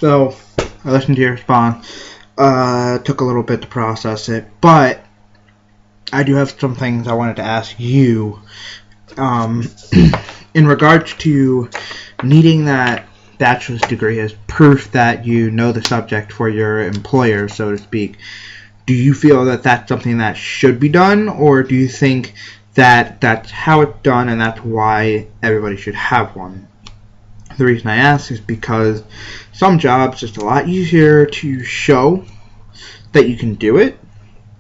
So, I listened to your response. Took a little bit to process it, but I do have some things I wanted to ask you. In regards to needing that bachelor's degree as proof that you know the subject for your employer, so to speak, do you feel that that's something that should be done, or do you think that that's how it's done and that's why everybody should have one? The reason I ask is because some jobs it's a lot easier to show that you can do it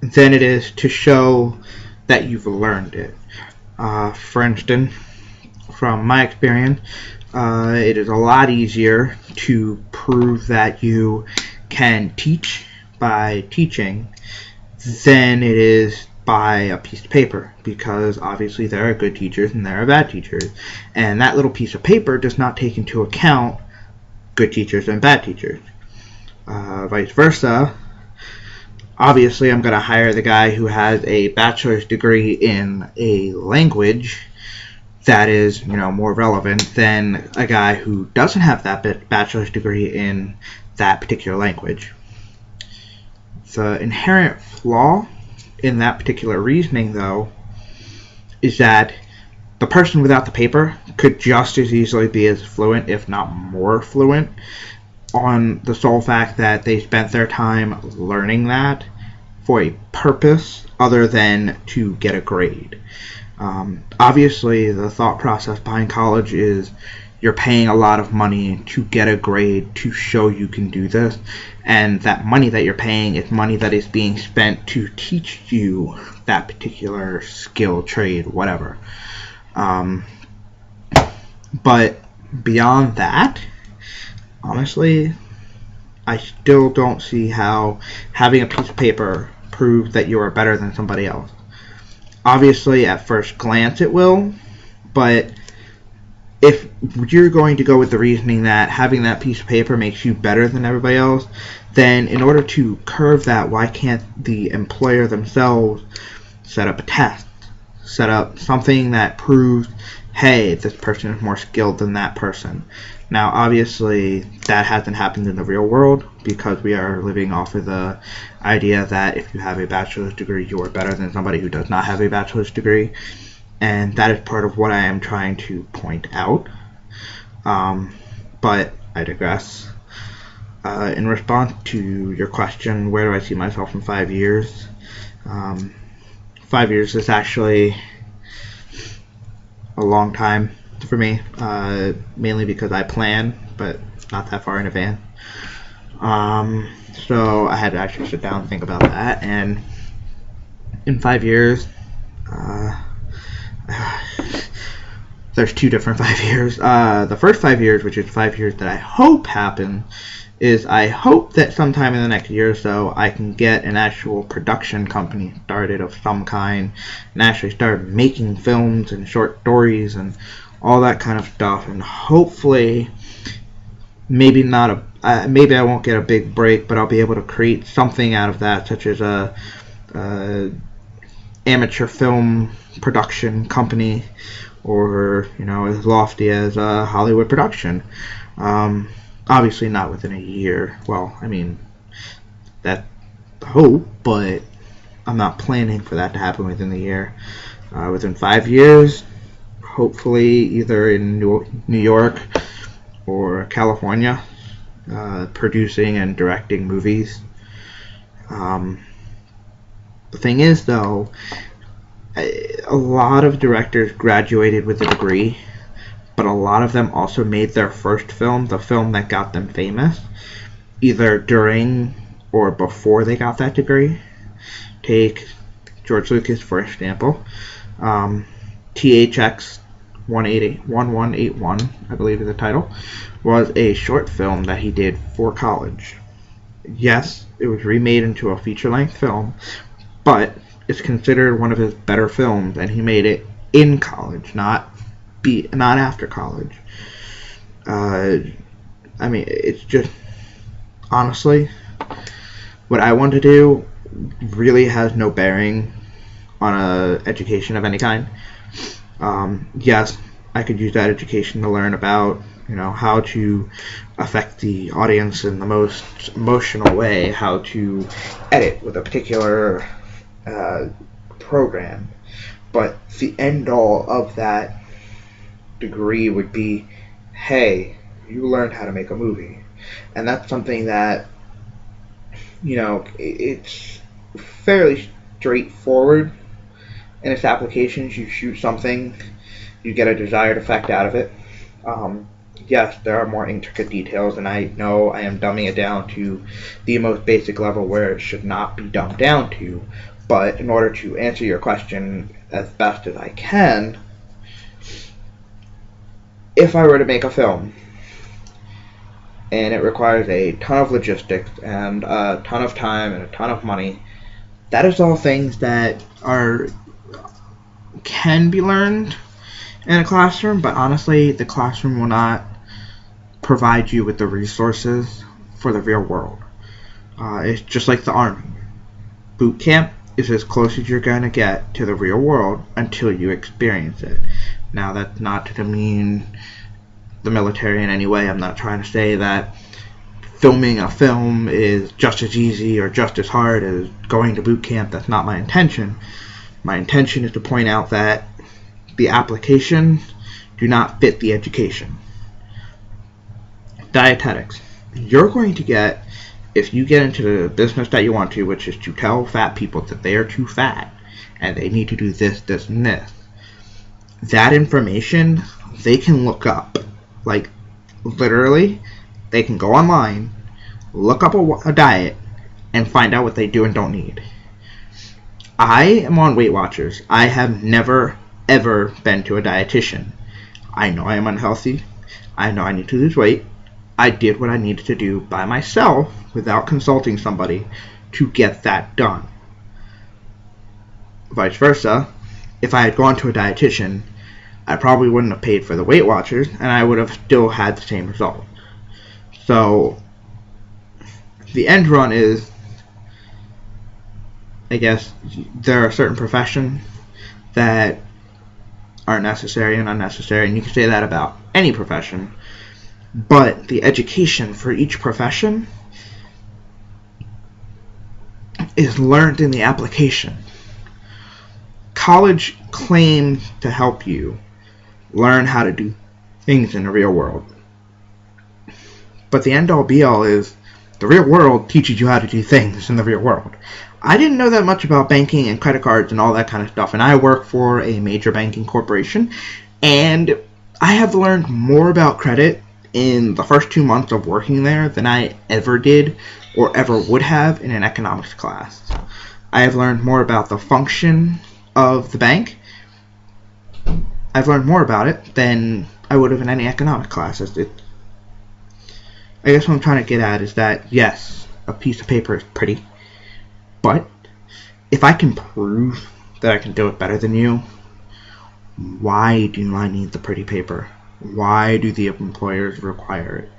than it is to show that you've learned it. For instance, from my experience, it is a lot easier to prove that you can teach by teaching than it is by a piece of paper, because obviously there are good teachers and there are bad teachers, and that little piece of paper does not take into account good teachers and bad teachers. Vice versa, obviously I'm going to hire the guy who has a bachelor's degree in a language that is, more relevant than a guy who doesn't have that bachelor's degree in that particular language. The inherent flaw in that particular reasoning, though, is that the person without the paper could just as easily be as fluent, if not more fluent, on the sole fact that they spent their time learning that for a purpose other than to get a grade. Obviously, the thought process behind college is you're paying a lot of money to get a grade to show you can do this, and that money that you're paying is money that is being spent to teach you that particular skill, trade, whatever. But beyond that, honestly, I still don't see how having a piece of paper proves that you are better than somebody else. Obviously, at first glance it will, but if you're going to go with the reasoning that having that piece of paper makes you better than everybody else, then in order to curve that, why can't the employer themselves set up a test? Set up something that proves, hey, this person is more skilled than that person. Now, obviously, that hasn't happened in the real world because we are living off of the idea that if you have a bachelor's degree, you are better than somebody who does not have a bachelor's degree. And that is part of what I am trying to point out. But I digress. In response to your question, where do I see myself in 5 years? 5 years is actually a long time for me, mainly because I plan, but not that far in advance. So I had to actually sit down and think about that. And in 5 years, there's two different 5 years. The first 5 years, which is 5 years that I hope happen, is I hope that sometime in the next year or so I can get an actual production company started of some kind and actually start making films and short stories and all that kind of stuff. And hopefully, maybe maybe I won't get a big break, but I'll be able to create something out of that, such as a amateur film production company, or as lofty as a Hollywood production. Obviously not within a year. Well, I mean, that's the hope, but I'm not planning for that to happen within the year. Within 5 years, hopefully either in New York or California, producing and directing movies. The thing is, though, a lot of directors graduated with a degree, but a lot of them also made their first film, the film that got them famous, either during or before they got that degree. Take George Lucas, for example. THX 1181, I believe is the title, was a short film that he did for college. Yes, it was remade into a feature-length film, but it's considered one of his better films, and he made it in college, not after college. I mean, it's just, honestly, what I want to do really has no bearing on a education of any kind. Yes, I could use that education to learn about, how to affect the audience in the most emotional way, how to edit with a particular program. But the end all of that degree would be, hey, you learned how to make a movie. And that's something that, it's fairly straightforward in its applications. You shoot something, you get a desired effect out of it. Yes, there are more intricate details, and I know I am dumbing it down to the most basic level where it should not be dumbed down to. But in order to answer your question as best as I can, if I were to make a film, and it requires a ton of logistics and a ton of time and a ton of money, that is all things that can be learned in a classroom, but honestly, the classroom will not provide you with the resources for the real world. It's just like the Army. Boot camp is as close as you're going to get to the real world until you experience it. Now, that's not to demean the military in any way. I'm not trying to say that filming a film is just as easy or just as hard as going to boot camp. That's not my intention. My intention is to point out that the applications do not fit the education. Dietetics. You're going to get, if you get into the business that you want to, which is to tell fat people that they are too fat and they need to do this, this, and this, that information they can look up. Like, literally, they can go online, look up a diet, and find out what they do and don't need. I am on Weight Watchers. I have never, ever been to a dietitian. I know I am unhealthy. I know I need to lose weight. I did what I needed to do by myself without consulting somebody to get that done. Vice versa, if I had gone to a dietitian, I probably wouldn't have paid for the Weight Watchers, and I would have still had the same result. So, the end run is, I guess, there are certain professions that are necessary and unnecessary, and you can say that about any profession, but the education for each profession is learned in the application. College claims to help you learn how to do things in the real world, but the end all be all is the real world teaches you how to do things in the real world. I didn't know that much about banking and credit cards and all that kind of stuff, and I work for a major banking corporation, and I have learned more about credit in the first 2 months of working there than I ever did or ever would have in an economics class. I have learned more about the function of the bank. I've learned more about it than I would have in any economic classes. I guess what I'm trying to get at is that, yes, a piece of paper is pretty, but if I can prove that I can do it better than you, why do I need the pretty paper? Why do the employers require it?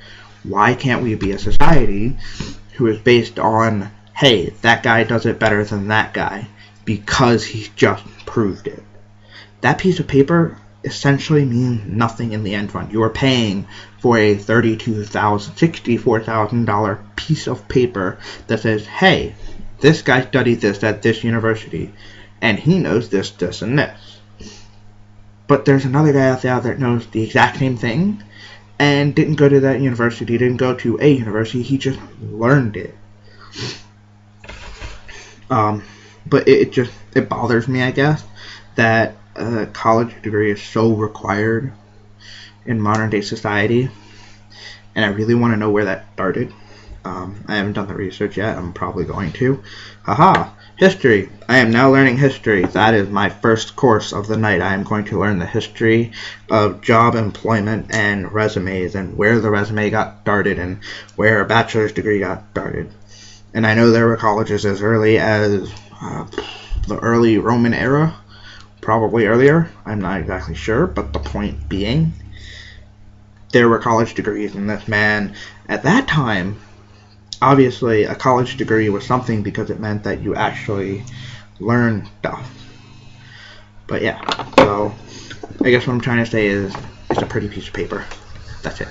Why can't we be a society who is based on, hey, that guy does it better than that guy because he just proved it? That piece of paper essentially means nothing in the end run. You are paying for a $64,000 piece of paper that says, hey, this guy studied this at this university, and he knows this, this, and this. But there's another guy out there that knows the exact same thing and didn't go to that university, didn't go to a university, he just learned it. But it bothers me, I guess, that a college degree is so required in modern day society, and I really want to know where that started. I haven't done the research yet. I'm probably going to. Haha! History. I am now learning history. That is my first course of the night. I am going to learn the history of job employment and resumes and where the resume got started and where a bachelor's degree got started. And I know there were colleges as early as the early Roman era, probably earlier. I'm not exactly sure, but the point being, there were college degrees, and this man, at that time, obviously a college degree was something because it meant that you actually learned stuff. But yeah, so I guess what I'm trying to say is it's a pretty piece of paper. That's it.